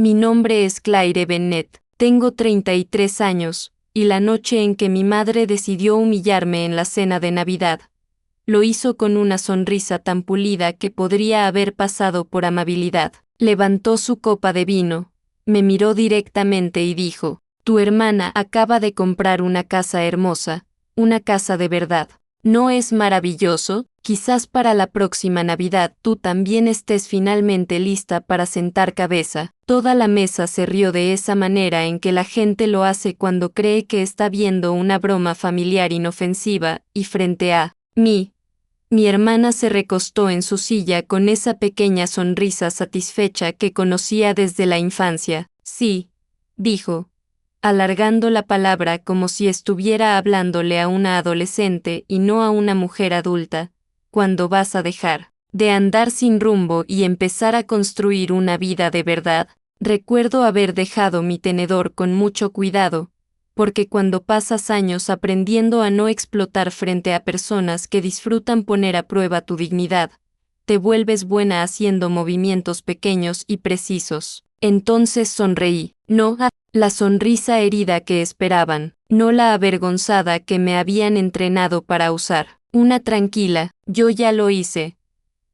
Mi nombre es Claire Bennett, tengo 33 años, y la noche en que mi madre decidió humillarme en la cena de Navidad, lo hizo con una sonrisa tan pulida que podría haber pasado por amabilidad. Levantó su copa de vino, me miró directamente y dijo: «Tu hermana acaba de comprar una casa hermosa, una casa de verdad. ¿No es maravilloso? Quizás para la próxima Navidad tú también estés finalmente lista para sentar cabeza». Toda la mesa se rió de esa manera en que la gente lo hace cuando cree que está viendo una broma familiar inofensiva, y frente a mí, mi hermana se recostó en su silla con esa pequeña sonrisa satisfecha que conocía desde la infancia. «Sí», dijo, alargando la palabra como si estuviera hablándole a una adolescente y no a una mujer adulta. «¿Cuándo vas a dejar de andar sin rumbo y empezar a construir una vida de verdad?» Recuerdo haber dejado mi tenedor con mucho cuidado, porque cuando pasas años aprendiendo a no explotar frente a personas que disfrutan poner a prueba tu dignidad, te vuelves buena haciendo movimientos pequeños y precisos. Entonces sonreí, no la sonrisa herida que esperaban, no la avergonzada que me habían entrenado para usar. Una tranquila, yo ya lo hice,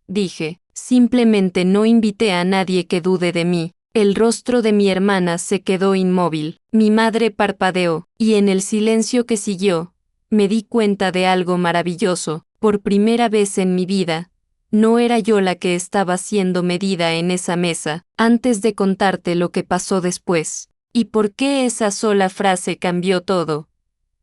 dije, simplemente no invité a nadie que dude de mí. El rostro de mi hermana se quedó inmóvil, mi madre parpadeó, y en el silencio que siguió, me di cuenta de algo maravilloso. Por primera vez en mi vida, no era yo la que estaba siendo medida en esa mesa. Antes de contarte lo que pasó después, y por qué esa sola frase cambió todo,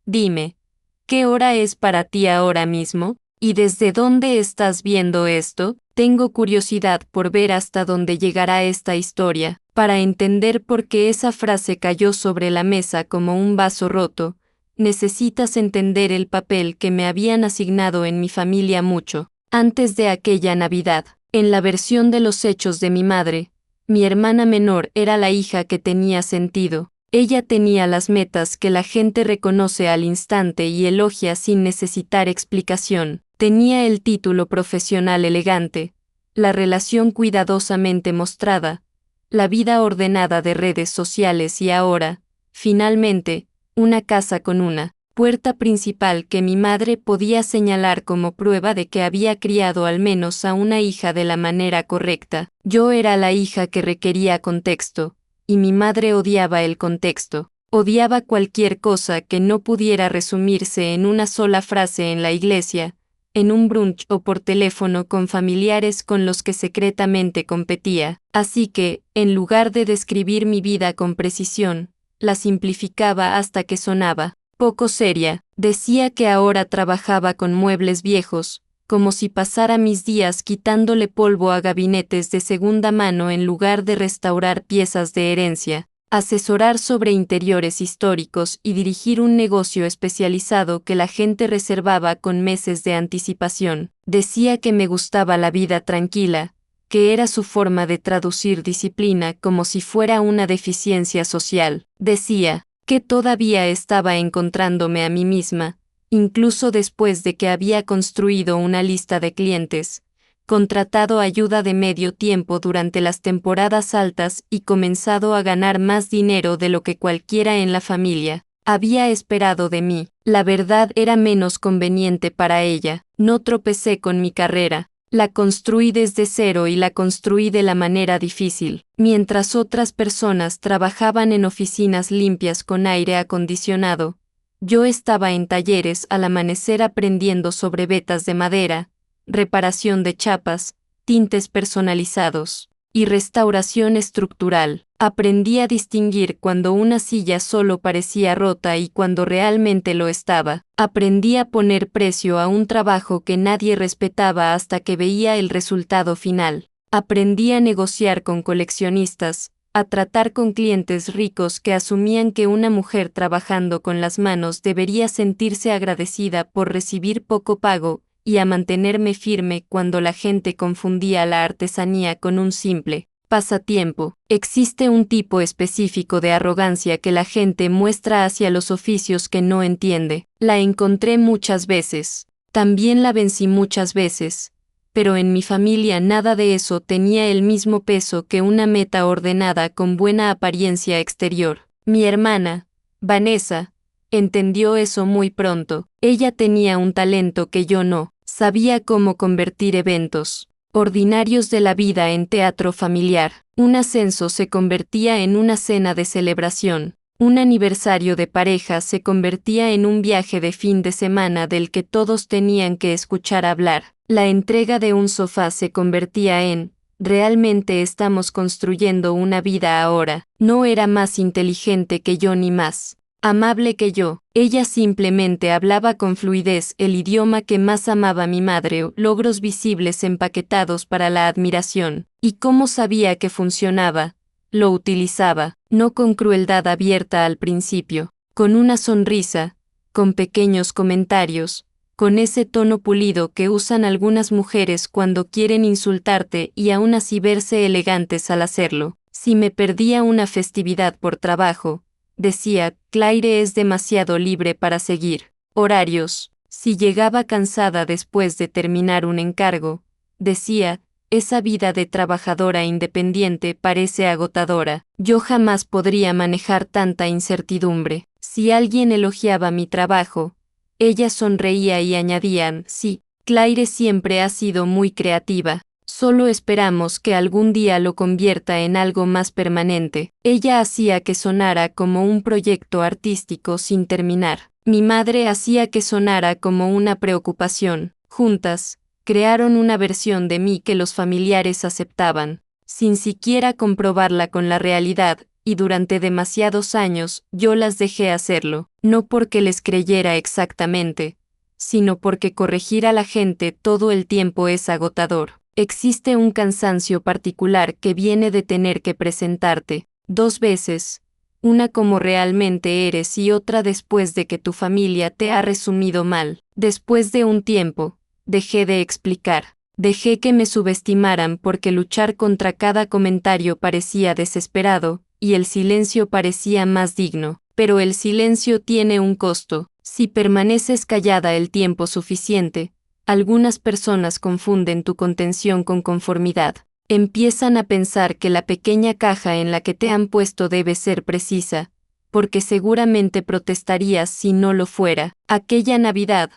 dime, ¿qué hora es para ti ahora mismo? ¿Y desde dónde estás viendo esto? Tengo curiosidad por ver hasta dónde llegará esta historia, para entender por qué esa frase cayó sobre la mesa como un vaso roto. Necesitas entender el papel que me habían asignado en mi familia mucho antes de aquella Navidad. En la versión de los hechos de mi madre, mi hermana menor era la hija que tenía sentido. Ella tenía las metas que la gente reconoce al instante y elogia sin necesitar explicación. Tenía el título profesional elegante, la relación cuidadosamente mostrada, la vida ordenada de redes sociales y ahora, finalmente, una casa con una puerta principal que mi madre podía señalar como prueba de que había criado al menos a una hija de la manera correcta. Yo era la hija que requería contexto, y mi madre odiaba el contexto. Odiaba cualquier cosa que no pudiera resumirse en una sola frase en la iglesia, en un brunch o por teléfono con familiares con los que secretamente competía. Así que, en lugar de describir mi vida con precisión, la simplificaba hasta que sonaba poco seria. Decía que ahora trabajaba con muebles viejos, como si pasara mis días quitándole polvo a gabinetes de segunda mano en lugar de restaurar piezas de herencia, asesorar sobre interiores históricos y dirigir un negocio especializado que la gente reservaba con meses de anticipación. Decía que me gustaba la vida tranquila, que era su forma de traducir disciplina como si fuera una deficiencia social. Decía que todavía estaba encontrándome a mí misma, incluso después de que había construido una lista de clientes, contratado ayuda de medio tiempo durante las temporadas altas y comenzado a ganar más dinero de lo que cualquiera en la familia había esperado de mí. La verdad era menos conveniente para ella. No tropecé con mi carrera. La construí desde cero y la construí de la manera difícil. Mientras otras personas trabajaban en oficinas limpias con aire acondicionado, yo estaba en talleres al amanecer aprendiendo sobre vetas de madera, reparación de chapas, tintes personalizados y restauración estructural. Aprendí a distinguir cuando una silla solo parecía rota y cuando realmente lo estaba. Aprendí a poner precio a un trabajo que nadie respetaba hasta que veía el resultado final. Aprendí a negociar con coleccionistas, a tratar con clientes ricos que asumían que una mujer trabajando con las manos debería sentirse agradecida por recibir poco pago, y a mantenerme firme cuando la gente confundía la artesanía con un simple pasatiempo. Existe un tipo específico de arrogancia que la gente muestra hacia los oficios que no entiende. La encontré muchas veces. También la vencí muchas veces. pero en mi familia nada de eso tenía el mismo peso que una meta ordenada con buena apariencia exterior. Mi hermana, Vanessa, entendió eso muy pronto. Ella tenía un talento que yo no. Sabía cómo convertir eventos ordinarios de la vida en teatro familiar. Un ascenso se convertía en una cena de celebración. Un aniversario de pareja se convertía en un viaje de fin de semana del que todos tenían que escuchar hablar. La entrega de un sofá se convertía en, realmente estamos construyendo una vida ahora. No era más inteligente que yo ni más amable que yo. Ella simplemente hablaba con fluidez el idioma que más amaba mi madre, logros visibles empaquetados para la admiración. ¿Y cómo sabía que funcionaba? Lo utilizaba, no con crueldad abierta al principio, con una sonrisa, con pequeños comentarios, con ese tono pulido que usan algunas mujeres cuando quieren insultarte y aún así verse elegantes al hacerlo. Si me perdía una festividad por trabajo, decía, Claire es demasiado libre para seguir horarios. Si llegaba cansada después de terminar un encargo, decía, esa vida de trabajadora independiente parece agotadora. Yo jamás podría manejar tanta incertidumbre. Si alguien elogiaba mi trabajo, ella sonreía y añadían, sí, Claire siempre ha sido muy creativa. Solo esperamos que algún día lo convierta en algo más permanente. Ella hacía que sonara como un proyecto artístico sin terminar. Mi madre hacía que sonara como una preocupación. Juntas, crearon una versión de mí que los familiares aceptaban, sin siquiera comprobarla con la realidad, y durante demasiados años yo las dejé hacerlo, no porque les creyera exactamente, sino porque corregir a la gente todo el tiempo es agotador. Existe un cansancio particular que viene de tener que presentarte 2 veces, una como realmente eres y otra después de que tu familia te ha resumido mal. Después de un tiempo, dejé de explicar. Dejé que me subestimaran porque luchar contra cada comentario parecía desesperado, y el silencio parecía más digno. Pero el silencio tiene un costo. Si permaneces callada el tiempo suficiente, algunas personas confunden tu contención con conformidad. Empiezan a pensar que la pequeña caja en la que te han puesto debe ser precisa, porque seguramente protestarías si no lo fuera. Aquella Navidad,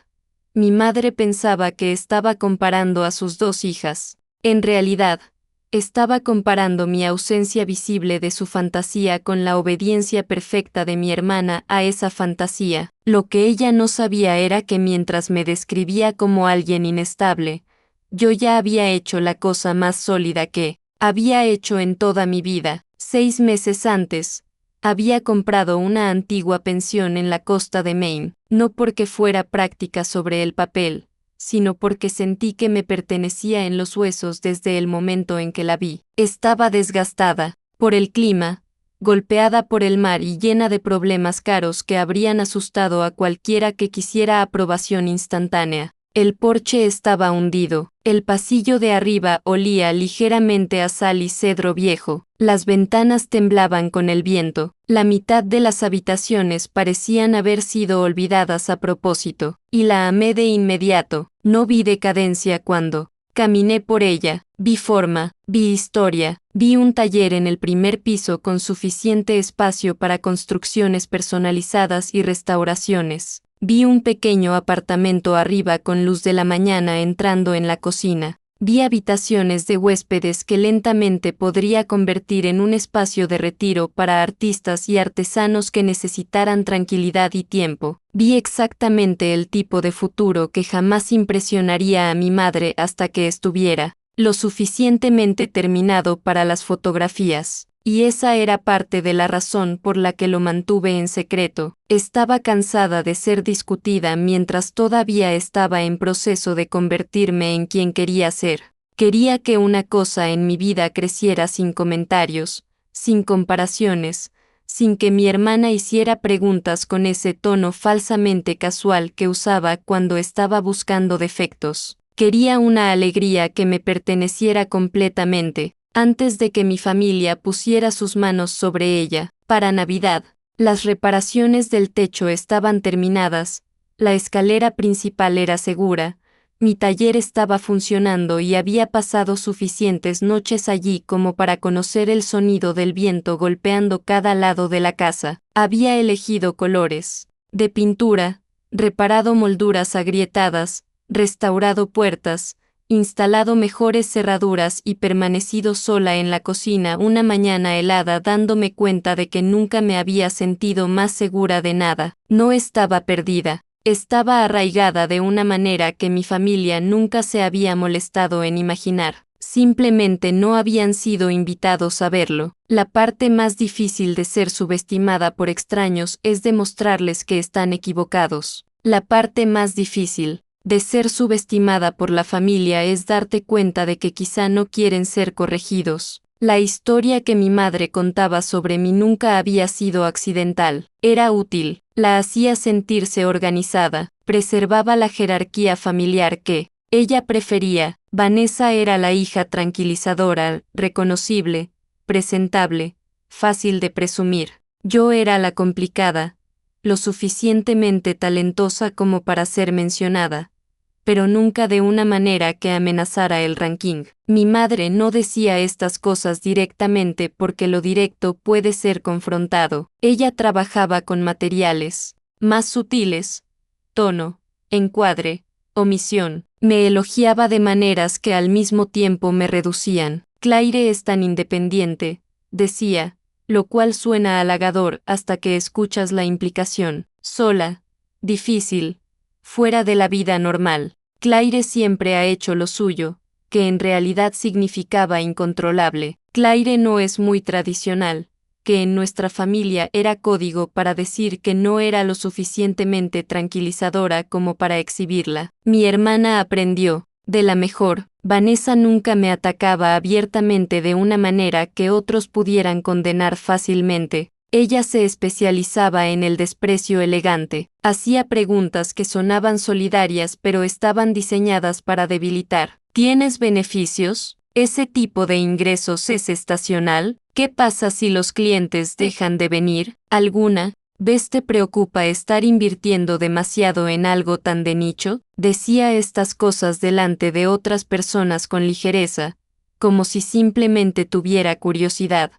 mi madre pensaba que estaba comparando a sus 2 hijas. En realidad, estaba comparando mi ausencia visible de su fantasía con la obediencia perfecta de mi hermana a esa fantasía. Lo que ella no sabía era que mientras me describía como alguien inestable, yo ya había hecho la cosa más sólida que había hecho en toda mi vida. 6 meses antes, había comprado una antigua pensión en la costa de Maine, no porque fuera práctica sobre el papel, sino porque sentí que me pertenecía en los huesos desde el momento en que la vi. Estaba desgastada por el clima, golpeada por el mar y llena de problemas caros que habrían asustado a cualquiera que quisiera aprobación instantánea. El porche estaba hundido, el pasillo de arriba olía ligeramente a sal y cedro viejo, las ventanas temblaban con el viento, la mitad de las habitaciones parecían haber sido olvidadas a propósito, y la amé de inmediato. No vi decadencia cuando caminé por ella, vi forma, vi historia, vi un taller en el primer piso con suficiente espacio para construcciones personalizadas y restauraciones. Vi un pequeño apartamento arriba con luz de la mañana entrando en la cocina. Vi habitaciones de huéspedes que lentamente podría convertir en un espacio de retiro para artistas y artesanos que necesitaran tranquilidad y tiempo. Vi exactamente el tipo de futuro que jamás impresionaría a mi madre hasta que estuviera lo suficientemente terminado para las fotografías. Y esa era parte de la razón por la que lo mantuve en secreto. Estaba cansada de ser discutida mientras todavía estaba en proceso de convertirme en quien quería ser. Quería que una cosa en mi vida creciera sin comentarios, sin comparaciones, sin que mi hermana hiciera preguntas con ese tono falsamente casual que usaba cuando estaba buscando defectos. Quería una alegría que me perteneciera completamente, antes de que mi familia pusiera sus manos sobre ella. Para Navidad, las reparaciones del techo estaban terminadas, la escalera principal era segura, Mi taller estaba funcionando y había pasado suficientes noches allí como para conocer el sonido del viento golpeando cada lado de la casa. Había elegido colores de pintura, reparado molduras agrietadas, restaurado puertas, instalado mejores cerraduras y permanecido sola en la cocina una mañana helada dándome cuenta de que nunca me había sentido más segura de nada. No estaba perdida. Estaba arraigada de una manera que mi familia nunca se había molestado en imaginar. Simplemente no habían sido invitados a verlo. La parte más difícil de ser subestimada por extraños es demostrarles que están equivocados. La parte más difícil de ser subestimada por la familia es darte cuenta de que quizá no quieren ser corregidos. La historia que mi madre contaba sobre mí nunca había sido accidental. Era útil, la hacía sentirse organizada, preservaba la jerarquía familiar que ella prefería. Vanessa era la hija tranquilizadora, reconocible, presentable, fácil de presumir. Yo era la complicada, lo suficientemente talentosa como para ser mencionada, pero nunca de una manera que amenazara el ranking. Mi madre no decía estas cosas directamente porque lo directo puede ser confrontado. Ella trabajaba con materiales más sutiles, tono, encuadre, omisión. Me elogiaba de maneras que al mismo tiempo me reducían. Claire es tan independiente, decía, lo cual suena halagador hasta que escuchas la implicación. Sola, difícil, fuera de la vida normal. Claire siempre ha hecho lo suyo, que en realidad significaba incontrolable. Claire no es muy tradicional, que en nuestra familia era código para decir que no era lo suficientemente tranquilizadora como para exhibirla. Mi hermana aprendió, de la mejor. Vanessa nunca me atacaba abiertamente de una manera que otros pudieran condenar fácilmente. Ella se especializaba en el desprecio elegante. Hacía preguntas que sonaban solidarias pero estaban diseñadas para debilitar. ¿Tienes beneficios? ¿Ese tipo de ingresos es estacional? ¿Qué pasa si los clientes dejan de venir? ¿Alguna vez te preocupa estar invirtiendo demasiado en algo tan de nicho? Decía estas cosas delante de otras personas con ligereza, como si simplemente tuviera curiosidad.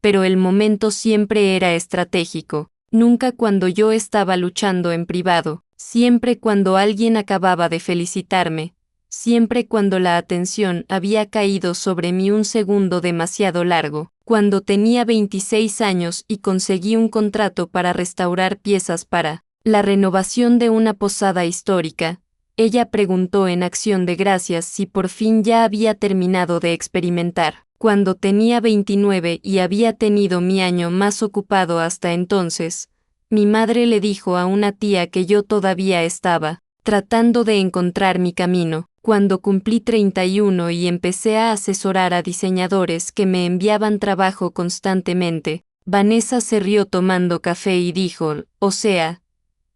Pero el momento siempre era estratégico, nunca cuando yo estaba luchando en privado, siempre cuando alguien acababa de felicitarme, siempre cuando la atención había caído sobre mí un segundo demasiado largo, cuando tenía 26 años y conseguí un contrato para restaurar piezas para la renovación de una posada histórica. Ella preguntó en acción de gracias si por fin ya había terminado de experimentar. Cuando tenía 29 y había tenido mi año más ocupado hasta entonces, mi madre le dijo a una tía que yo todavía estaba tratando de encontrar mi camino. Cuando cumplí 31 y empecé a asesorar a diseñadores que me enviaban trabajo constantemente, Vanessa se rió tomando café y dijo, o sea,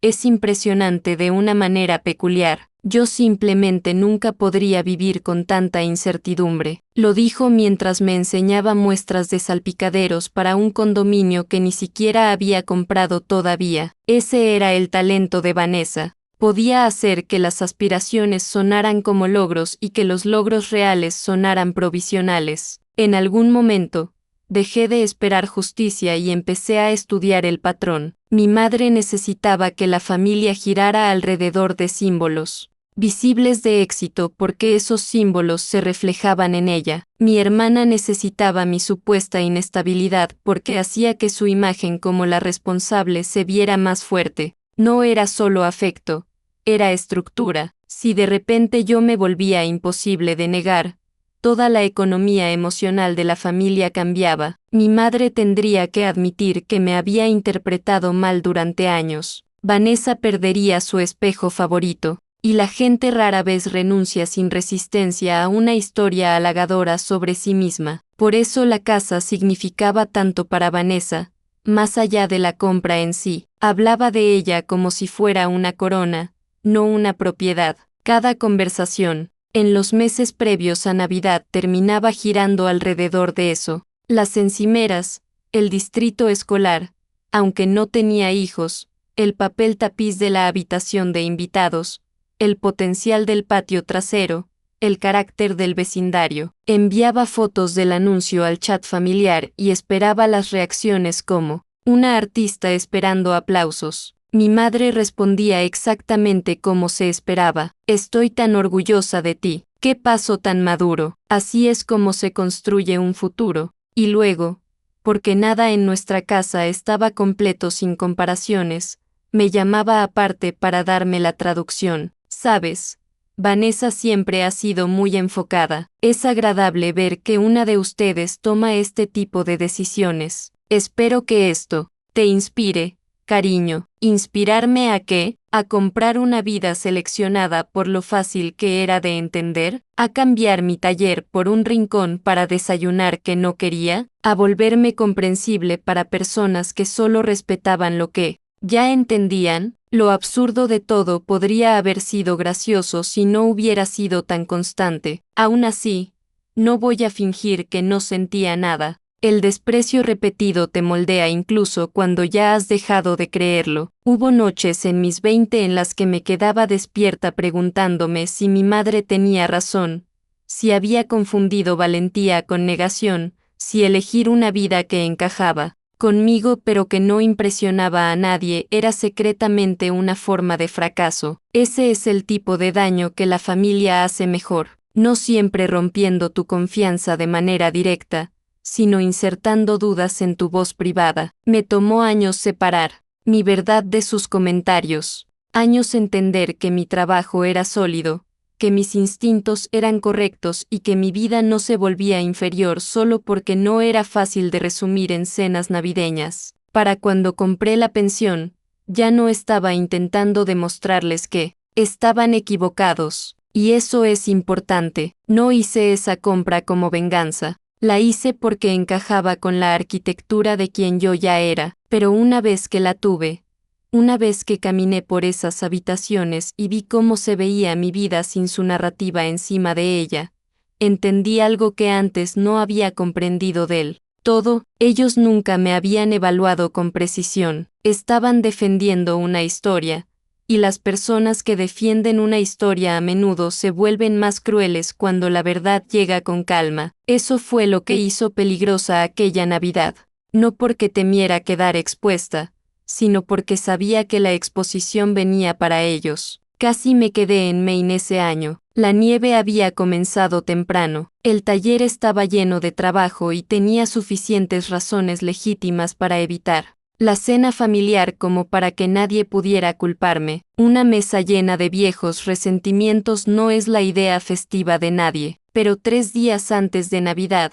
es impresionante de una manera peculiar. Yo simplemente nunca podría vivir con tanta incertidumbre. Lo dijo mientras me enseñaba muestras de salpicaderos para un condominio que ni siquiera había comprado todavía. Ese era el talento de Vanessa. Podía hacer que las aspiraciones sonaran como logros y que los logros reales sonaran provisionales. En algún momento, dejé de esperar justicia y empecé a estudiar el patrón. Mi madre necesitaba que la familia girara alrededor de símbolos visibles de éxito porque esos símbolos se reflejaban en ella. Mi hermana necesitaba mi supuesta inestabilidad porque hacía que su imagen como la responsable se viera más fuerte. No era solo afecto, era estructura. Si de repente yo me volvía imposible de negar, toda la economía emocional de la familia cambiaba. Mi madre tendría que admitir que me había interpretado mal durante años. Vanessa perdería su espejo favorito. Y la gente rara vez renuncia sin resistencia a una historia halagadora sobre sí misma. Por eso la casa significaba tanto para Vanessa, más allá de la compra en sí. Hablaba de ella como si fuera una corona, no una propiedad. Cada conversación, en los meses previos a Navidad, terminaba girando alrededor de eso. Las encimeras, el distrito escolar, aunque no tenía hijos, el papel tapiz de la habitación de invitados, el potencial del patio trasero, el carácter del vecindario. Enviaba fotos del anuncio al chat familiar y esperaba las reacciones como una artista esperando aplausos. Mi madre respondía exactamente como se esperaba: estoy tan orgullosa de ti, qué paso tan maduro, así es como se construye un futuro. Y luego, porque nada en nuestra casa estaba completo sin comparaciones, me llamaba aparte para darme la traducción. ¿Sabes? Vanessa siempre ha sido muy enfocada. Es agradable ver que una de ustedes toma este tipo de decisiones. Espero que esto te inspire, cariño. ¿Inspirarme a qué? A comprar una vida seleccionada por lo fácil que era de entender, a cambiar mi taller por un rincón para desayunar que no quería, a volverme comprensible para personas que solo respetaban lo que ya entendían. Lo absurdo de todo podría haber sido gracioso si no hubiera sido tan constante. Aún así, no voy a fingir que no sentía nada. El desprecio repetido te moldea incluso cuando ya has dejado de creerlo. Hubo noches en mis 20 en las que me quedaba despierta preguntándome si mi madre tenía razón, si había confundido valentía con negación, si elegir una vida que encajaba conmigo pero que no impresionaba a nadie era secretamente una forma de fracaso. Ese es el tipo de daño que la familia hace mejor, no siempre rompiendo tu confianza de manera directa, sino insertando dudas en tu voz privada. Me tomó años separar mi verdad de sus comentarios, años entender que mi trabajo era sólido, que mis instintos eran correctos y que mi vida no se volvía inferior solo porque no era fácil de resumir en cenas navideñas. Para cuando compré la pensión, ya no estaba intentando demostrarles que estaban equivocados, y eso es importante. No hice esa compra como venganza, la hice porque encajaba con la arquitectura de quien yo ya era, pero una vez que la tuve, una vez que caminé por esas habitaciones y vi cómo se veía mi vida sin su narrativa encima de ella, entendí algo que antes no había comprendido del todo. Ellos nunca me habían evaluado con precisión, estaban defendiendo una historia, y las personas que defienden una historia a menudo se vuelven más crueles cuando la verdad llega con calma. Eso fue lo que hizo peligrosa aquella Navidad, no porque temiera quedar expuesta, sino porque sabía que la exposición venía para ellos. Casi me quedé en Maine ese año. La nieve había comenzado temprano, el taller estaba lleno de trabajo y tenía suficientes razones legítimas para evitar la cena familiar como para que nadie pudiera culparme. Una mesa llena de viejos resentimientos no es la idea festiva de nadie, pero 3 días antes de Navidad,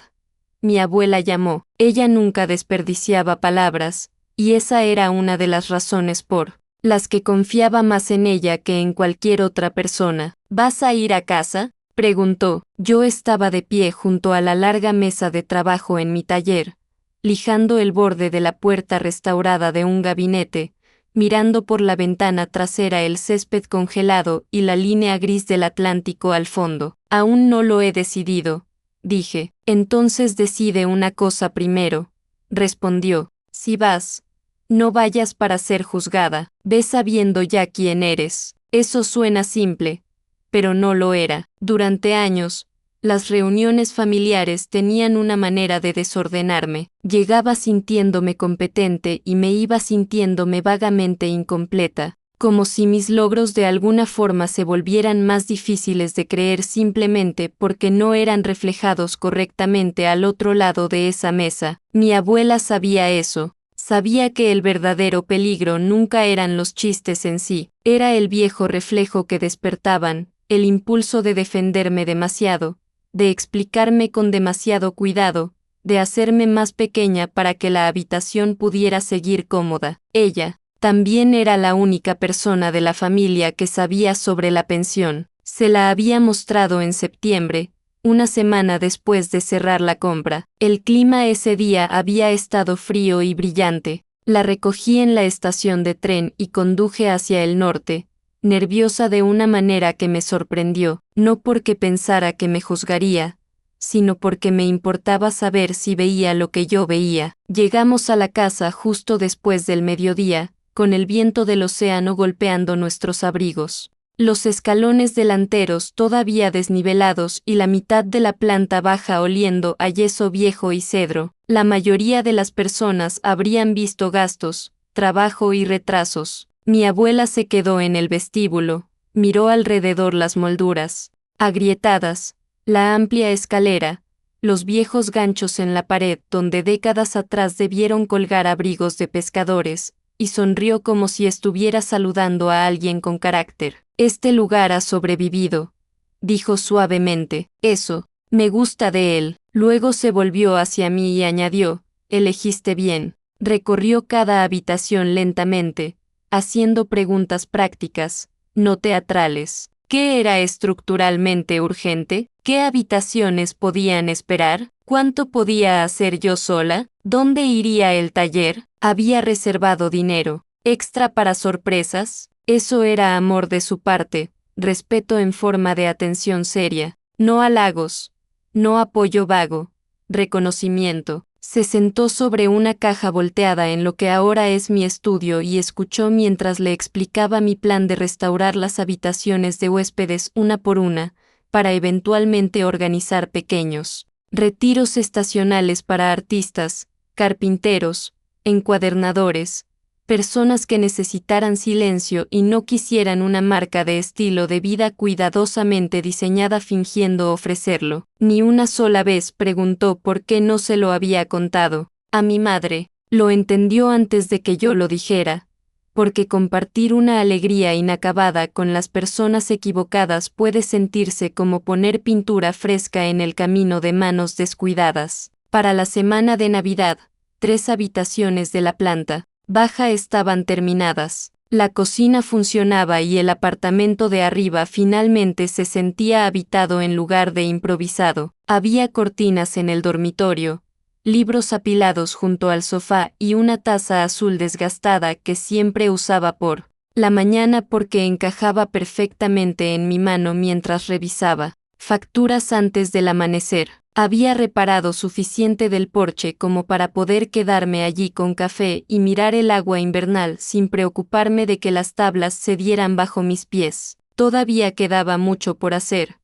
mi abuela llamó. Ella nunca desperdiciaba palabras, y esa era una de las razones por las que confiaba más en ella que en cualquier otra persona. ¿Vas a ir a casa?, preguntó. Yo estaba de pie junto a la larga mesa de trabajo en mi taller, lijando el borde de la puerta restaurada de un gabinete, mirando por la ventana trasera el césped congelado y la línea gris del Atlántico al fondo. Aún no lo he decidido, dije. Entonces decide una cosa primero, respondió. Si vas, no vayas para ser juzgada, ve sabiendo ya quién eres. Eso suena simple, pero no lo era. Durante años, las reuniones familiares tenían una manera de desordenarme. Llegaba sintiéndome competente y me iba sintiéndome vagamente incompleta, como si mis logros de alguna forma se volvieran más difíciles de creer simplemente porque no eran reflejados correctamente al otro lado de esa mesa. Mi abuela sabía eso. Sabía que el verdadero peligro nunca eran los chistes en sí, era el viejo reflejo que despertaban, el impulso de defenderme demasiado, de explicarme con demasiado cuidado, de hacerme más pequeña para que la habitación pudiera seguir cómoda. Ella también era la única persona de la familia que sabía sobre la pensión. Se la había mostrado en septiembre, una semana después de cerrar la compra. El clima ese día había estado frío y brillante. La recogí en la estación de tren y conduje hacia el norte, nerviosa de una manera que me sorprendió, no porque pensara que me juzgaría, sino porque me importaba saber si veía lo que yo veía. Llegamos a la casa justo después del mediodía, con el viento del océano golpeando nuestros abrigos. Los escalones delanteros todavía desnivelados y la mitad de la planta baja oliendo a yeso viejo y cedro. La mayoría de las personas habrían visto gastos, trabajo y retrasos. Mi abuela se quedó en el vestíbulo, miró alrededor las molduras agrietadas, la amplia escalera, los viejos ganchos en la pared donde décadas atrás debieron colgar abrigos de pescadores, y sonrió como si estuviera saludando a alguien con carácter. Este lugar ha sobrevivido, dijo suavemente. Eso, me gusta de él. Luego se volvió hacia mí y añadió, elegiste bien. Recorrió cada habitación lentamente, haciendo preguntas prácticas, no teatrales. ¿Qué era estructuralmente urgente? ¿Qué habitaciones podían esperar? ¿Cuánto podía hacer yo sola? ¿Dónde iría el taller? ¿Había reservado dinero extra para sorpresas? Eso era amor de su parte, respeto en forma de atención seria, no halagos, no apoyo vago, reconocimiento. Se sentó sobre una caja volteada en lo que ahora es mi estudio y escuchó mientras le explicaba mi plan de restaurar las habitaciones de huéspedes una por una, para eventualmente organizar pequeños retiros estacionales para artistas, carpinteros, encuadernadores, personas que necesitaran silencio y no quisieran una marca de estilo de vida cuidadosamente diseñada fingiendo ofrecerlo. Ni una sola vez preguntó por qué no se lo había contado a mi madre. Lo entendió antes de que yo lo dijera, porque compartir una alegría inacabada con las personas equivocadas puede sentirse como poner pintura fresca en el camino de manos descuidadas. Para la semana de Navidad, 3 habitaciones de la planta baja estaban terminadas. La cocina funcionaba y el apartamento de arriba finalmente se sentía habitado en lugar de improvisado. Había cortinas en el dormitorio, libros apilados junto al sofá y una taza azul desgastada que siempre usaba por la mañana porque encajaba perfectamente en mi mano mientras revisaba facturas antes del amanecer. Había reparado suficiente del porche como para poder quedarme allí con café y mirar el agua invernal sin preocuparme de que las tablas cedieran bajo mis pies. Todavía quedaba mucho por hacer,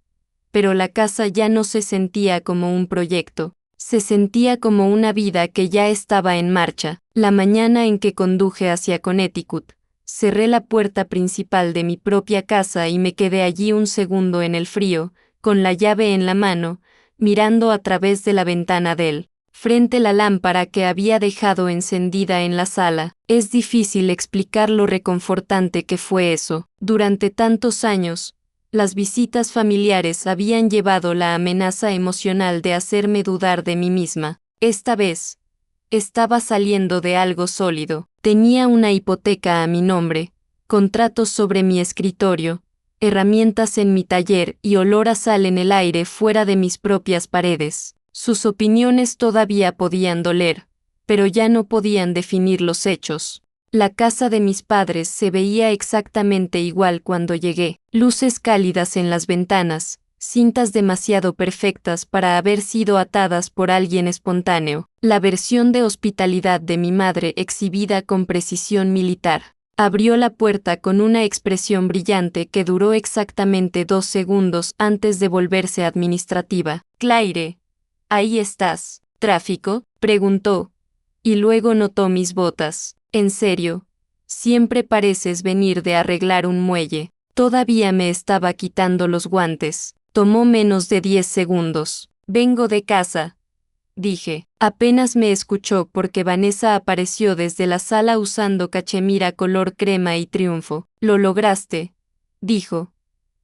pero la casa ya no se sentía como un proyecto, se sentía como una vida que ya estaba en marcha. La mañana en que conduje hacia Connecticut, cerré la puerta principal de mi propia casa y me quedé allí un segundo en el frío, con la llave en la mano, mirando a través de la ventana del frente la lámpara que había dejado encendida en la sala. Es difícil explicar lo reconfortante que fue eso. Durante tantos años, las visitas familiares habían llevado la amenaza emocional de hacerme dudar de mí misma. Esta vez, estaba saliendo de algo sólido. Tenía una hipoteca a mi nombre, contratos sobre mi escritorio, herramientas en mi taller y olor a sal en el aire fuera de mis propias paredes. Sus opiniones todavía podían doler, pero ya no podían definir los hechos. La casa de mis padres se veía exactamente igual cuando llegué. Luces cálidas en las ventanas, cintas demasiado perfectas para haber sido atadas por alguien espontáneo. La versión de hospitalidad de mi madre exhibida con precisión militar. Abrió la puerta con una expresión brillante que duró exactamente 2 segundos antes de volverse administrativa. Claire, ¿ahí estás? ¿Tráfico?, preguntó, y luego notó mis botas. En serio, siempre pareces venir de arreglar un muelle. Todavía me estaba quitando los guantes. Tomó menos de 10 segundos. Vengo de casa, dije. Apenas me escuchó porque Vanessa apareció desde la sala usando cachemira color crema y triunfo. Lo lograste, dijo,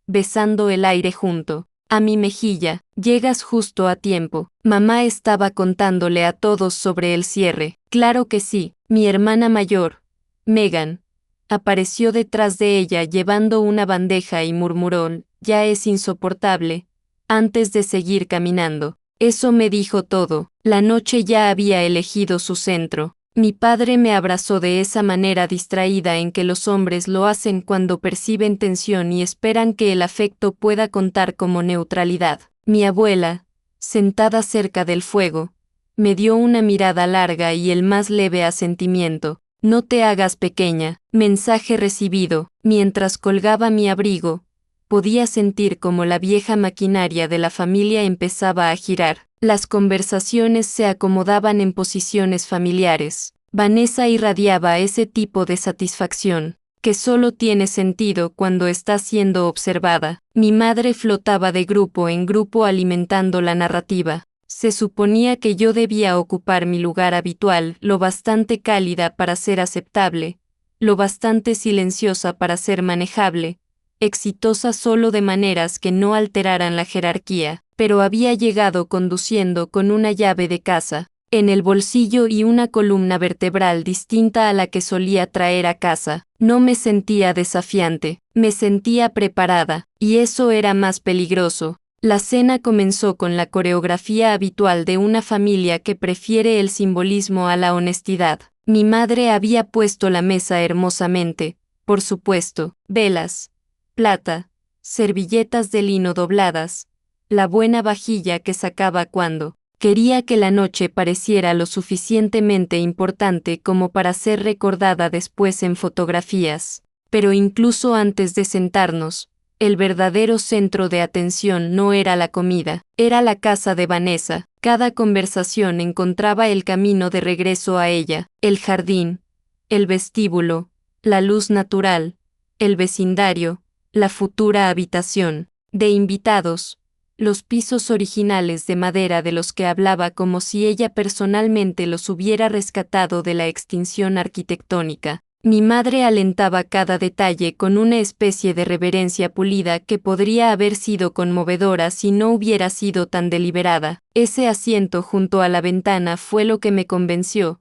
besando el aire junto a mi mejilla. Llegas justo a tiempo. Mamá estaba contándole a todos sobre el cierre. Claro que sí. Mi hermana mayor, Megan, apareció detrás de ella llevando una bandeja y murmuró, ya es insoportable, antes de seguir caminando. Eso me dijo todo. La noche ya había elegido su centro. Mi padre me abrazó de esa manera distraída en que los hombres lo hacen cuando perciben tensión y esperan que el afecto pueda contar como neutralidad. Mi abuela, sentada cerca del fuego, me dio una mirada larga y el más leve asentimiento. No te hagas pequeña. Mensaje recibido. Mientras colgaba mi abrigo, podía sentir cómo la vieja maquinaria de la familia empezaba a girar. Las conversaciones se acomodaban en posiciones familiares. Vanessa irradiaba ese tipo de satisfacción, que solo tiene sentido cuando está siendo observada. Mi madre flotaba de grupo en grupo alimentando la narrativa. Se suponía que yo debía ocupar mi lugar habitual, lo bastante cálida para ser aceptable, lo bastante silenciosa para ser manejable, exitosa solo de maneras que no alteraran la jerarquía, pero había llegado conduciendo con una llave de casa en el bolsillo y una columna vertebral distinta a la que solía traer a casa. No me sentía desafiante, me sentía preparada, y eso era más peligroso. La cena comenzó con la coreografía habitual de una familia que prefiere el simbolismo a la honestidad. Mi madre había puesto la mesa hermosamente, por supuesto, velas, plata, servilletas de lino dobladas, la buena vajilla que sacaba cuando quería que la noche pareciera lo suficientemente importante como para ser recordada después en fotografías. Pero incluso antes de sentarnos, el verdadero centro de atención no era la comida, era la casa de Vanessa. Cada conversación encontraba el camino de regreso a ella, el jardín, el vestíbulo, la luz natural, el vecindario, la futura habitación de invitados, los pisos originales de madera de los que hablaba como si ella personalmente los hubiera rescatado de la extinción arquitectónica. Mi madre alentaba cada detalle con una especie de reverencia pulida que podría haber sido conmovedora si no hubiera sido tan deliberada. Ese asiento junto a la ventana fue lo que me convenció,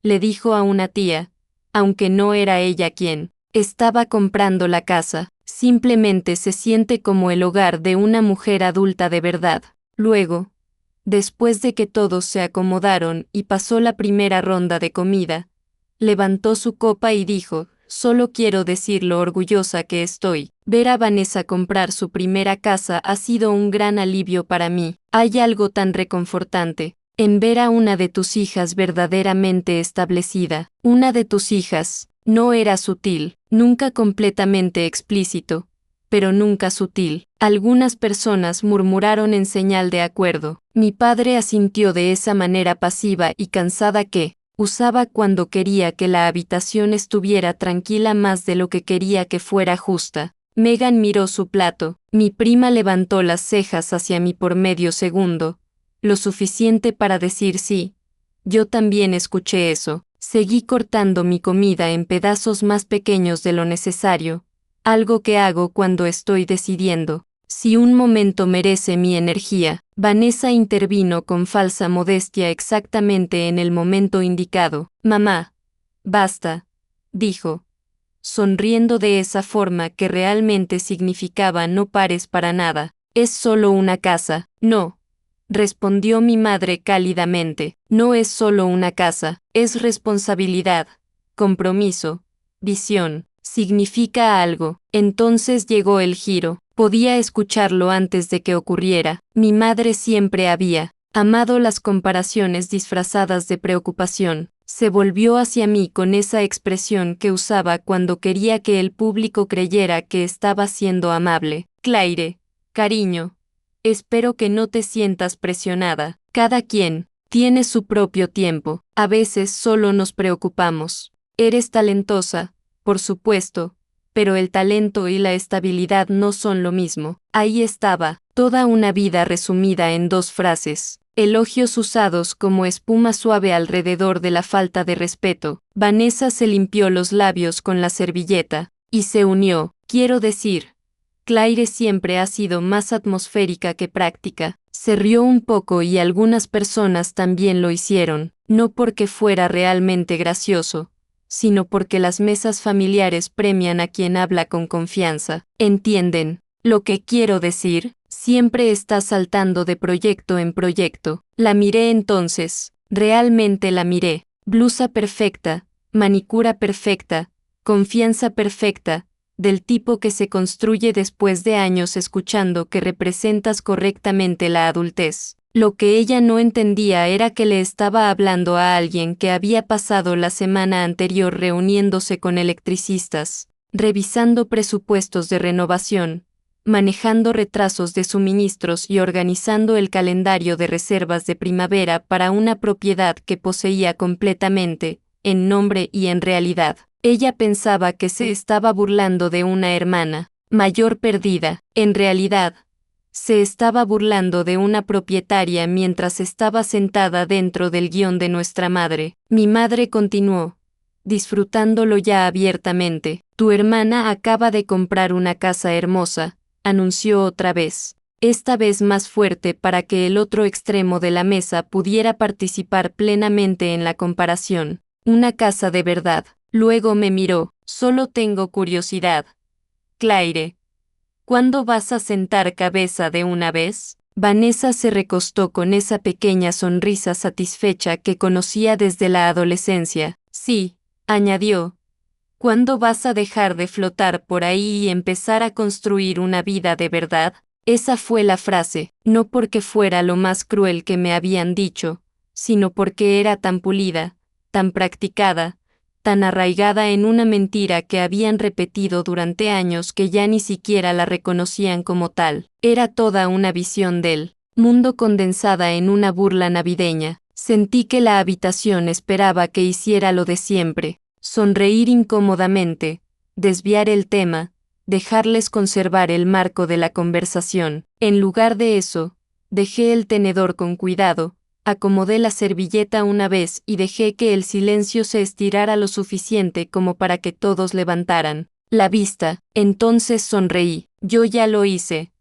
le dijo a una tía, aunque no era ella quien estaba comprando la casa. Simplemente se siente como el hogar de una mujer adulta de verdad. Luego, después de que todos se acomodaron y pasó la primera ronda de comida, levantó su copa y dijo, solo quiero decir lo orgullosa que estoy. Ver a Vanessa comprar su primera casa ha sido un gran alivio para mí. Hay algo tan reconfortante en ver a una de tus hijas verdaderamente establecida. Una de tus hijas. No era sutil, nunca completamente explícito, pero nunca sutil. Algunas personas murmuraron en señal de acuerdo. Mi padre asintió de esa manera pasiva y cansada que usaba cuando quería que la habitación estuviera tranquila más de lo que quería que fuera justa. Megan miró su plato. Mi prima levantó las cejas hacia mí por medio segundo, lo suficiente para decir sí. Yo también escuché eso. Seguí cortando mi comida en pedazos más pequeños de lo necesario, algo que hago cuando estoy decidiendo si un momento merece mi energía. Vanessa intervino con falsa modestia exactamente en el momento indicado. Mamá, basta, dijo, sonriendo de esa forma que realmente significaba no pares para nada. Es solo una casa. No, respondió mi madre cálidamente. No es solo una casa, es responsabilidad, compromiso, visión, significa algo. Entonces llegó el giro. Podía escucharlo antes de que ocurriera. Mi madre siempre había amado las comparaciones disfrazadas de preocupación. Se volvió hacia mí con esa expresión que usaba cuando quería que el público creyera que estaba siendo amable. Claire, cariño, espero que no te sientas presionada. Cada quien tiene su propio tiempo. A veces solo nos preocupamos. Eres talentosa, por supuesto, pero el talento y la estabilidad no son lo mismo. Ahí estaba, toda una vida resumida en 2 frases. Elogios usados como espuma suave alrededor de la falta de respeto. Vanessa se limpió los labios con la servilleta y se unió. Quiero decir, Claire siempre ha sido más atmosférica que práctica. Se rió un poco y algunas personas también lo hicieron, no porque fuera realmente gracioso, sino porque las mesas familiares premian a quien habla con confianza. ¿Entienden lo que quiero decir? Siempre está saltando de proyecto en proyecto. La miré entonces, realmente la miré. Blusa perfecta, manicura perfecta, confianza perfecta, del tipo que se construye después de años escuchando que representas correctamente la adultez. Lo que ella no entendía era que le estaba hablando a alguien que había pasado la semana anterior reuniéndose con electricistas, revisando presupuestos de renovación, manejando retrasos de suministros y organizando el calendario de reservas de primavera para una propiedad que poseía completamente, en nombre y en realidad. Ella pensaba que se estaba burlando de una hermana mayor perdida. En realidad, se estaba burlando de una propietaria mientras estaba sentada dentro del guión de nuestra madre. Mi madre continuó, disfrutándolo ya abiertamente. Tu hermana acaba de comprar una casa hermosa, anunció otra vez, esta vez más fuerte para que el otro extremo de la mesa pudiera participar plenamente en la comparación. Una casa de verdad. Luego me miró, solo tengo curiosidad. Claire, ¿cuándo vas a sentar cabeza de una vez? Vanessa se recostó con esa pequeña sonrisa satisfecha que conocía desde la adolescencia. Sí, añadió. ¿Cuándo vas a dejar de flotar por ahí y empezar a construir una vida de verdad? Esa fue la frase, no porque fuera lo más cruel que me habían dicho, sino porque era tan pulida, tan practicada, tan arraigada en una mentira que habían repetido durante años que ya ni siquiera la reconocían como tal. Era toda una visión del mundo condensada en una burla navideña. Sentí que la habitación esperaba que hiciera lo de siempre, sonreír incómodamente, desviar el tema, dejarles conservar el marco de la conversación. En lugar de eso, dejé el tenedor con cuidado, acomodé la servilleta una vez y dejé que el silencio se estirara lo suficiente como para que todos levantaran la vista. Entonces sonreí. Yo ya lo hice,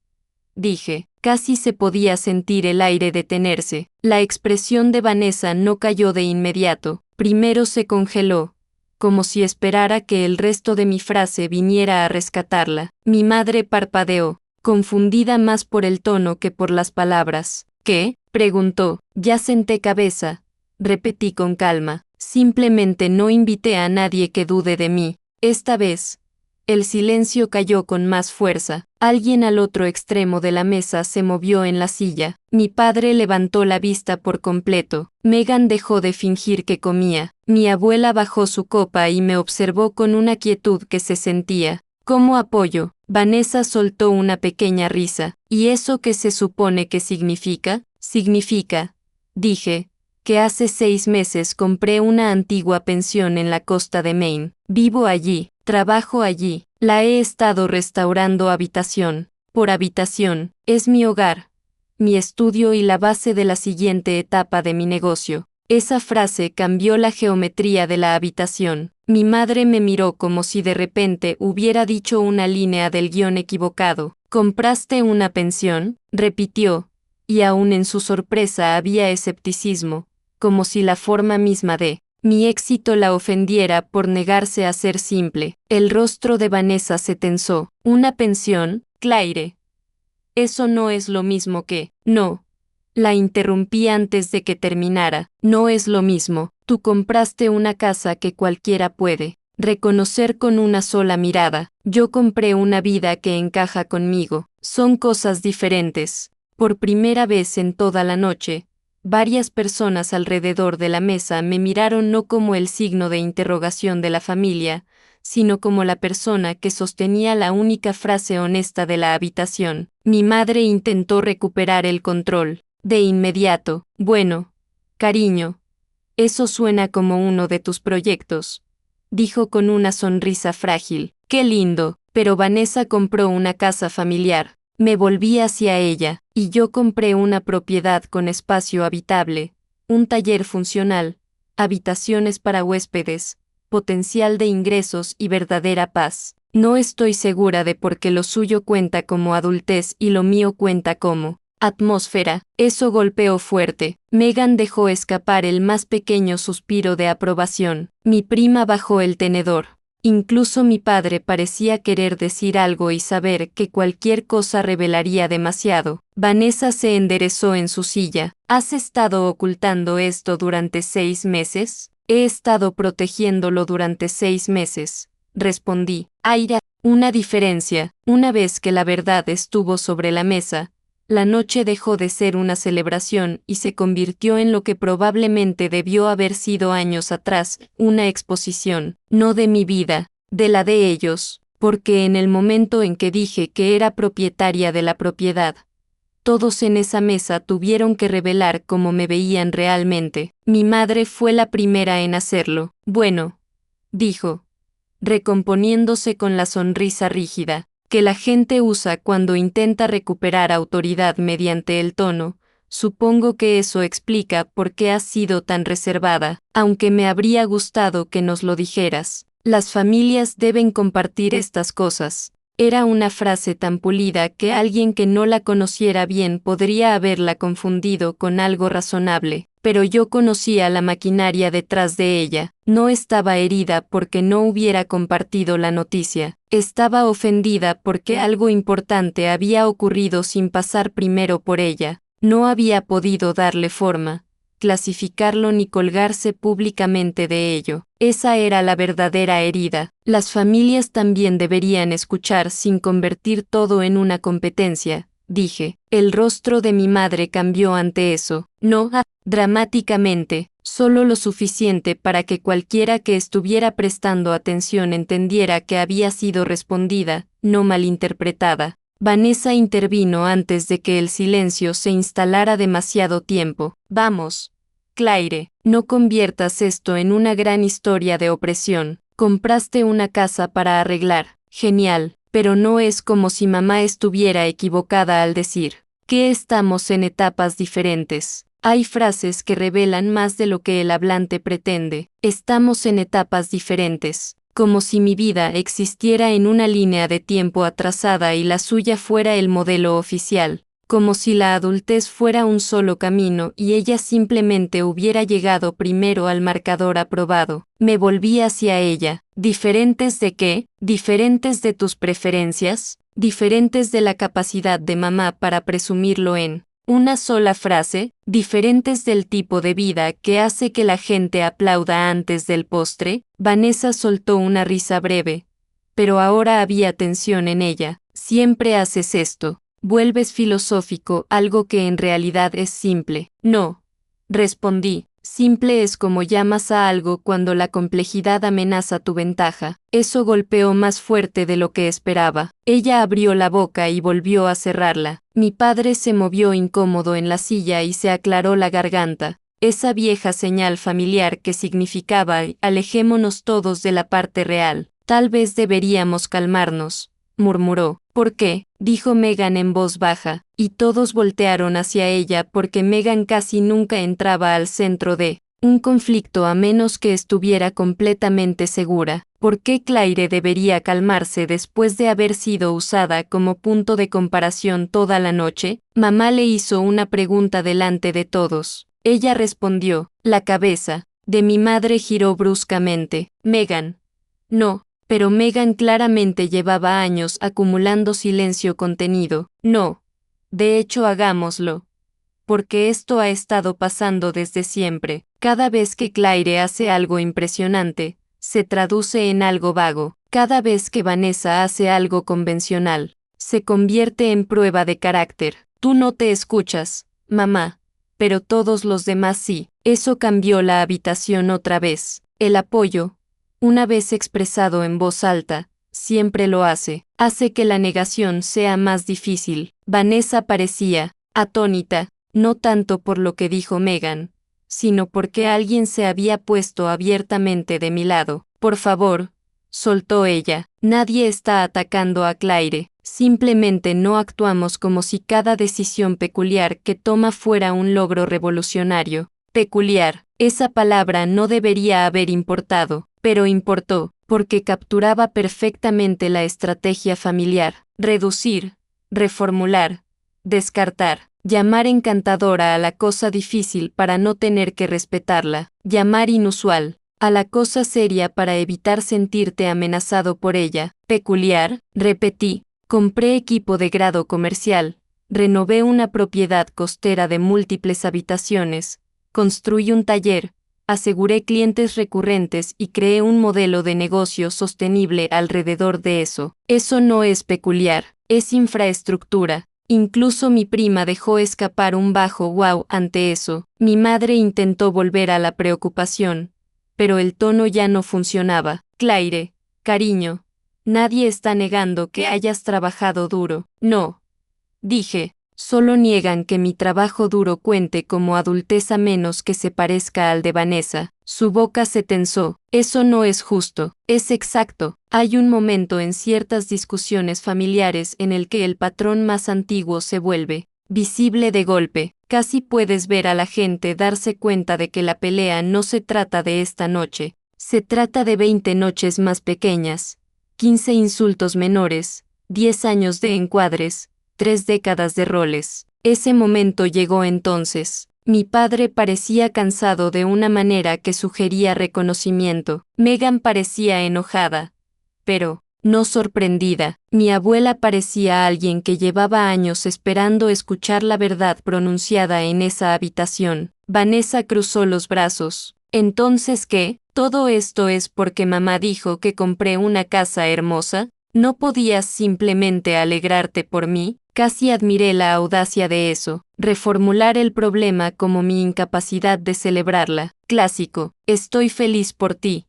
dije. Casi se podía sentir el aire detenerse. La expresión de Vanessa no cayó de inmediato. Primero se congeló, como si esperara que el resto de mi frase viniera a rescatarla. Mi madre parpadeó, confundida más por el tono que por las palabras. ¿Qué? Preguntó. Ya senté cabeza, repetí con calma. Simplemente no invité a nadie que dude de mí. Esta vez, el silencio cayó con más fuerza. Alguien al otro extremo de la mesa se movió en la silla. Mi padre levantó la vista por completo. Megan dejó de fingir que comía. Mi abuela bajó su copa y me observó con una quietud que se sentía. Como apoyo, Vanessa soltó una pequeña risa. ¿Y eso qué se supone que significa? Significa, dije, que hace 6 meses compré una antigua pensión en la costa de Maine. Vivo allí, trabajo allí, la he estado restaurando habitación por habitación. Es mi hogar, mi estudio y la base de la siguiente etapa de mi negocio. Esa frase cambió la geometría de la habitación. Mi madre me miró como si de repente hubiera dicho una línea del guión equivocado. ¿Compraste una pensión?, repitió, y aún en su sorpresa había escepticismo, como si la forma misma de mi éxito la ofendiera por negarse a ser simple. El rostro de Vanessa se tensó. ¿Una pensión, Claire? Eso no es lo mismo que... No. La interrumpí antes de que terminara. No es lo mismo. Tú compraste una casa que cualquiera puede reconocer con una sola mirada. Yo compré una vida que encaja conmigo. Son cosas diferentes. Por primera vez en toda la noche, varias personas alrededor de la mesa me miraron no como el signo de interrogación de la familia, sino como la persona que sostenía la única frase honesta de la habitación. Mi madre intentó recuperar el control. De inmediato. Bueno, cariño, eso suena como uno de tus proyectos, dijo con una sonrisa frágil. Qué lindo, pero Vanessa compró una casa familiar. Me volví hacia ella, y yo compré una propiedad con espacio habitable, un taller funcional, habitaciones para huéspedes, potencial de ingresos y verdadera paz. No estoy segura de por qué lo suyo cuenta como adultez y lo mío cuenta como atmósfera. Eso golpeó fuerte. Megan dejó escapar el más pequeño suspiro de aprobación. Mi prima bajó el tenedor. Incluso mi padre parecía querer decir algo y saber que cualquier cosa revelaría demasiado. Vanessa se enderezó en su silla. ¿Has estado ocultando esto durante 6 meses? He estado protegiéndolo durante 6 meses, respondí. Aira, una diferencia. Una vez que la verdad estuvo sobre la mesa, La noche dejó de ser una celebración y se convirtió en lo que probablemente debió haber sido años atrás, una exposición, no de mi vida, de la de ellos, porque en el momento en que dije que era propietaria de la propiedad, todos en esa mesa tuvieron que revelar cómo me veían realmente. Mi madre fue la primera en hacerlo. Bueno, dijo, recomponiéndose con la sonrisa rígida, que la gente usa cuando intenta recuperar autoridad mediante el tono. Supongo que eso explica por qué has sido tan reservada, aunque me habría gustado que nos lo dijeras. Las familias deben compartir estas cosas. Era una frase tan pulida que alguien que no la conociera bien podría haberla confundido con algo razonable, pero yo conocía la maquinaria detrás de ella. No estaba herida porque no hubiera compartido la noticia. Estaba ofendida porque algo importante había ocurrido sin pasar primero por ella. No había podido darle forma, clasificarlo ni colgarse públicamente de ello. Esa era la verdadera herida. Las familias también deberían escuchar sin convertir todo en una competencia, dije. El rostro de mi madre cambió ante eso. No, dramáticamente, solo lo suficiente para que cualquiera que estuviera prestando atención entendiera que había sido respondida, no malinterpretada. Vanessa intervino antes de que el silencio se instalara demasiado tiempo. Vamos, Claire, no conviertas esto en una gran historia de opresión. Compraste una casa para arreglar. Genial, pero no es como si mamá estuviera equivocada al decir que estamos en etapas diferentes. Hay frases que revelan más de lo que el hablante pretende. Estamos en etapas diferentes, como si mi vida existiera en una línea de tiempo atrasada y la suya fuera el modelo oficial, como si la adultez fuera un solo camino y ella simplemente hubiera llegado primero al marcador aprobado. Me volví hacia ella. ¿Diferentes de qué? ¿Diferentes de tus preferencias? ¿Diferentes de la capacidad de mamá para presumirlo en una sola frase? ¿Diferentes del tipo de vida que hace que la gente aplauda antes del postre? Vanessa soltó una risa breve, pero ahora había tensión en ella. Siempre haces esto. Vuelves filosófico algo que en realidad es simple. No, respondí. Simple es como llamas a algo cuando la complejidad amenaza tu ventaja. Eso golpeó más fuerte de lo que esperaba. Ella abrió la boca y volvió a cerrarla. Mi padre se movió incómodo en la silla y se aclaró la garganta. Esa vieja señal familiar que significaba alejémonos todos de la parte real. Tal vez deberíamos calmarnos, murmuró. ¿Por qué?, dijo Megan en voz baja, y todos voltearon hacia ella porque Megan casi nunca entraba al centro de un conflicto a menos que estuviera completamente segura. ¿Por qué Claire debería calmarse después de haber sido usada como punto de comparación toda la noche? Mamá le hizo una pregunta delante de todos. Ella respondió. La cabeza de mi madre giró bruscamente. Megan. No. Pero Megan claramente llevaba años acumulando silencio contenido. No. De hecho, hagámoslo. Porque esto ha estado pasando desde siempre. Cada vez que Claire hace algo impresionante, se traduce en algo vago. Cada vez que Vanessa hace algo convencional, se convierte en prueba de carácter. Tú no te escuchas, mamá. Pero todos los demás sí. Eso cambió la habitación otra vez. El apoyo, una vez expresado en voz alta, siempre lo hace. Hace que la negación sea más difícil. Vanessa parecía atónita, no tanto por lo que dijo Megan, sino porque alguien se había puesto abiertamente de mi lado. Por favor, soltó ella. Nadie está atacando a Claire. Simplemente no actuamos como si cada decisión peculiar que toma fuera un logro revolucionario. Peculiar. Esa palabra no debería haber importado, pero importó, porque capturaba perfectamente la estrategia familiar. Reducir, reformular, descartar, llamar encantadora a la cosa difícil para no tener que respetarla, llamar inusual a la cosa seria para evitar sentirte amenazado por ella. Peculiar, repetí. Compré equipo de grado comercial, renové una propiedad costera de múltiples habitaciones, construí un taller, aseguré clientes recurrentes y creé un modelo de negocio sostenible alrededor de eso. Eso no es peculiar, es infraestructura. Incluso mi prima dejó escapar un bajo wow ante eso. Mi madre intentó volver a la preocupación, pero el tono ya no funcionaba. Claire, cariño, nadie está negando que hayas trabajado duro. No, dije, solo niegan que mi trabajo duro cuente como adultez a menos que se parezca al de Vanessa. Su boca se tensó. Eso no es justo. Es exacto. Hay un momento en ciertas discusiones familiares en el que el patrón más antiguo se vuelve visible de golpe. Casi puedes ver a la gente darse cuenta de que la pelea no se trata de esta noche. Se trata de 20 noches más pequeñas, 15 insultos menores, 10 años de encuadres, 3 décadas de roles. Ese momento llegó entonces. Mi padre parecía cansado de una manera que sugería reconocimiento. Megan parecía enojada, pero no sorprendida. Mi abuela parecía alguien que llevaba años esperando escuchar la verdad pronunciada en esa habitación. Vanessa cruzó los brazos. ¿Entonces qué? ¿Todo esto es porque mamá dijo que compré una casa hermosa? ¿No podías simplemente alegrarte por mí? Casi admiré la audacia de eso, reformular el problema como mi incapacidad de celebrarla. Clásico, estoy feliz por ti.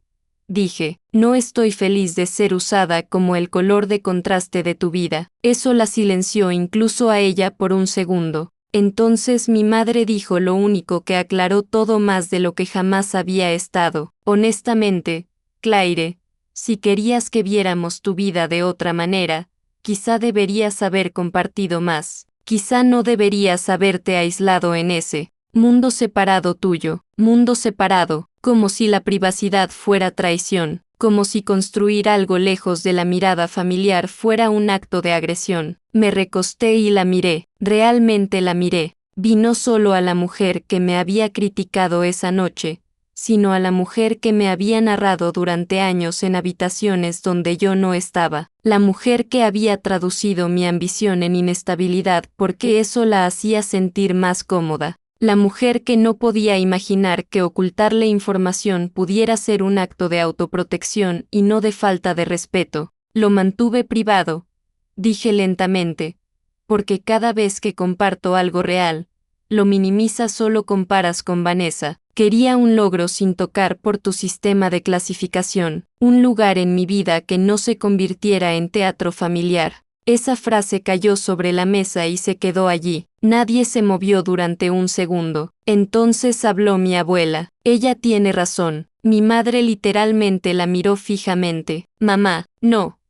Dije, no estoy feliz de ser usada como el color de contraste de tu vida. Eso la silenció incluso a ella por un segundo. Entonces mi madre dijo lo único que aclaró todo más de lo que jamás había estado. Honestamente, Claire, si querías que viéramos tu vida de otra manera, quizá deberías haber compartido más. Quizá no deberías haberte aislado en ese mundo separado tuyo, mundo separado, como si la privacidad fuera traición, como si construir algo lejos de la mirada familiar fuera un acto de agresión. Me recosté y la miré, realmente la miré. Vi no solo a la mujer que me había criticado esa noche, sino a la mujer que me había narrado durante años en habitaciones donde yo no estaba, la mujer que había traducido mi ambición en inestabilidad porque eso la hacía sentir más cómoda, la mujer que no podía imaginar que ocultarle información pudiera ser un acto de autoprotección y no de falta de respeto. Lo mantuve privado, dije lentamente, porque cada vez que comparto algo real, lo minimizas solo comparas con Vanessa. Quería un logro sin tocar por tu sistema de clasificación, un lugar en mi vida que no se convirtiera en teatro familiar. Esa frase cayó sobre la mesa y se quedó allí. Nadie se movió durante un segundo. Entonces habló mi abuela. Ella tiene razón. Mi madre literalmente la miró fijamente. Mamá, no,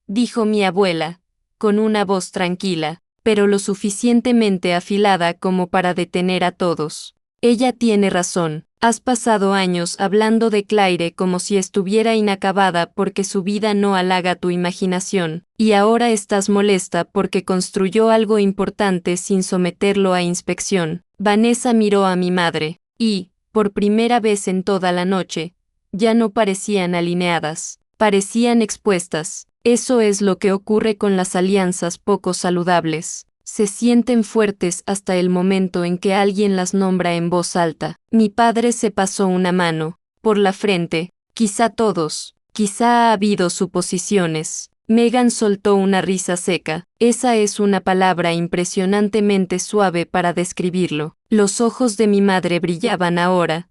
dijo mi abuela, con una voz tranquila, pero lo suficientemente afilada como para detener a todos. Ella tiene razón. Has pasado años hablando de Claire como si estuviera inacabada porque su vida no halaga tu imaginación, y ahora estás molesta porque construyó algo importante sin someterlo a inspección. Vanessa miró a mi madre, y, por primera vez en toda la noche, ya no parecían alineadas, parecían expuestas. Eso es lo que ocurre con las alianzas poco saludables. Se sienten fuertes hasta el momento en que alguien las nombra en voz alta. Mi padre se pasó una mano por la frente. Quizá todos, quizá ha habido suposiciones. Megan soltó una risa seca. Esa es una palabra impresionantemente suave para describirlo. Los ojos de mi madre brillaban ahora,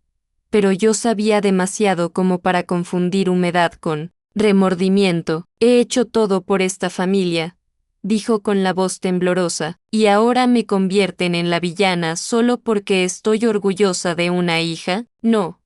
pero yo sabía demasiado como para confundir humedad con remordimiento. He hecho todo por esta familia, dijo con la voz temblorosa, y ahora me convierten en la villana solo porque estoy orgullosa de una hija. No,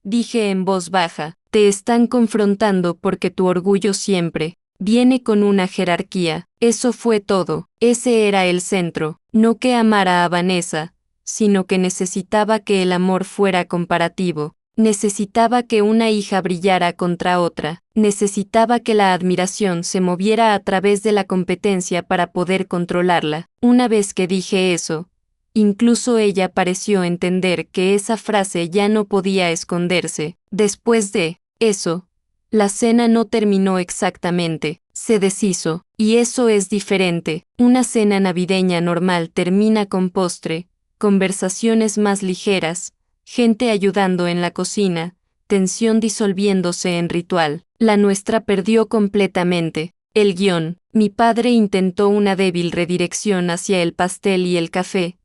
dije en voz baja, te están confrontando porque tu orgullo siempre viene con una jerarquía. Eso fue todo. Ese era el centro. No que amara a Vanessa, sino que necesitaba que el amor fuera comparativo. Necesitaba que una hija brillara contra otra. Necesitaba que la admiración se moviera a través de la competencia para poder controlarla. Una vez que dije eso, incluso ella pareció entender que esa frase ya no podía esconderse. Después de eso, la cena no terminó exactamente, se deshizo, y eso es diferente. Una cena navideña normal termina con postre, conversaciones más ligeras, gente ayudando en la cocina, tensión disolviéndose en ritual. La nuestra perdió completamente. El guión. Mi padre intentó una débil redirección hacia el pastel y el café,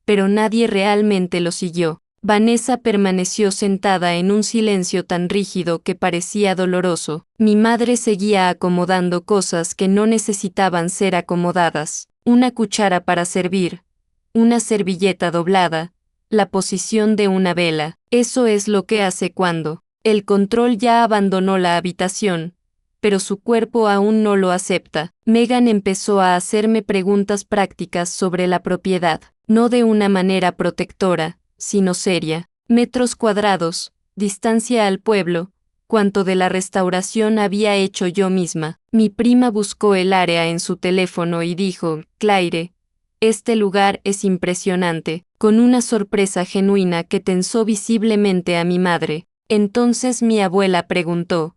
pero nadie realmente lo siguió. Vanessa permaneció sentada en un silencio tan rígido que parecía doloroso. Mi madre seguía acomodando cosas que no necesitaban ser acomodadas. Una cuchara para servir, una servilleta doblada, la posición de una vela. Eso es lo que hace cuando el control ya abandonó la habitación, pero su cuerpo aún no lo acepta. Megan empezó a hacerme preguntas prácticas sobre la propiedad, no de una manera protectora, sino seria. Metros cuadrados, distancia al pueblo, cuánto de la restauración había hecho yo misma. Mi prima buscó el área en su teléfono y dijo, Claire, este lugar es impresionante, con una sorpresa genuina que tensó visiblemente a mi madre. Entonces mi abuela preguntó,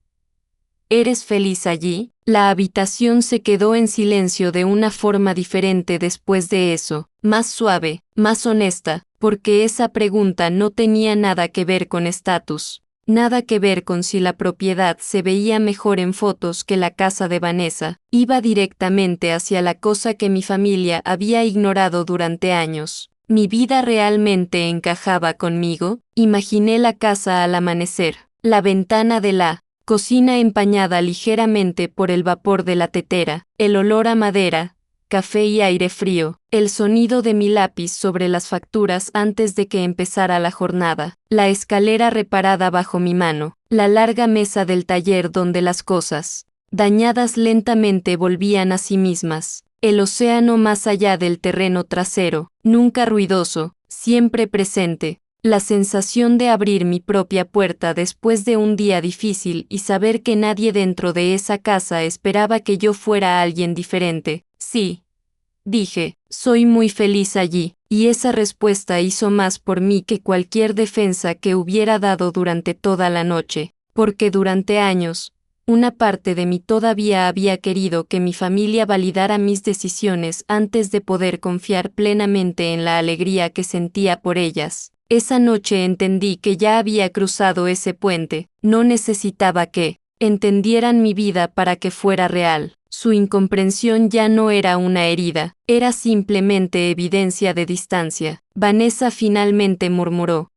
¿eres feliz allí? La habitación se quedó en silencio de una forma diferente después de eso, más suave, más honesta, porque esa pregunta no tenía nada que ver con estatus, nada que ver con si la propiedad se veía mejor en fotos que la casa de Vanessa. Iba directamente hacia la cosa que mi familia había ignorado durante años. ¿Mi vida realmente encajaba conmigo? Imaginé la casa al amanecer, la ventana de la cocina empañada ligeramente por el vapor de la tetera, el olor a madera, café y aire frío, el sonido de mi lápiz sobre las facturas antes de que empezara la jornada, la escalera reparada bajo mi mano, la larga mesa del taller donde las cosas, dañadas lentamente, volvían a sí mismas, el océano más allá del terreno trasero, nunca ruidoso, siempre presente. La sensación de abrir mi propia puerta después de un día difícil y saber que nadie dentro de esa casa esperaba que yo fuera alguien diferente. Sí, dije, soy muy feliz allí, y esa respuesta hizo más por mí que cualquier defensa que hubiera dado durante toda la noche, porque durante años, una parte de mí todavía había querido que mi familia validara mis decisiones antes de poder confiar plenamente en la alegría que sentía por ellas. Esa noche entendí que ya había cruzado ese puente, no necesitaba que entendieran mi vida para que fuera real. Su incomprensión ya no era una herida, era simplemente evidencia de distancia. Vanessa finalmente murmuró,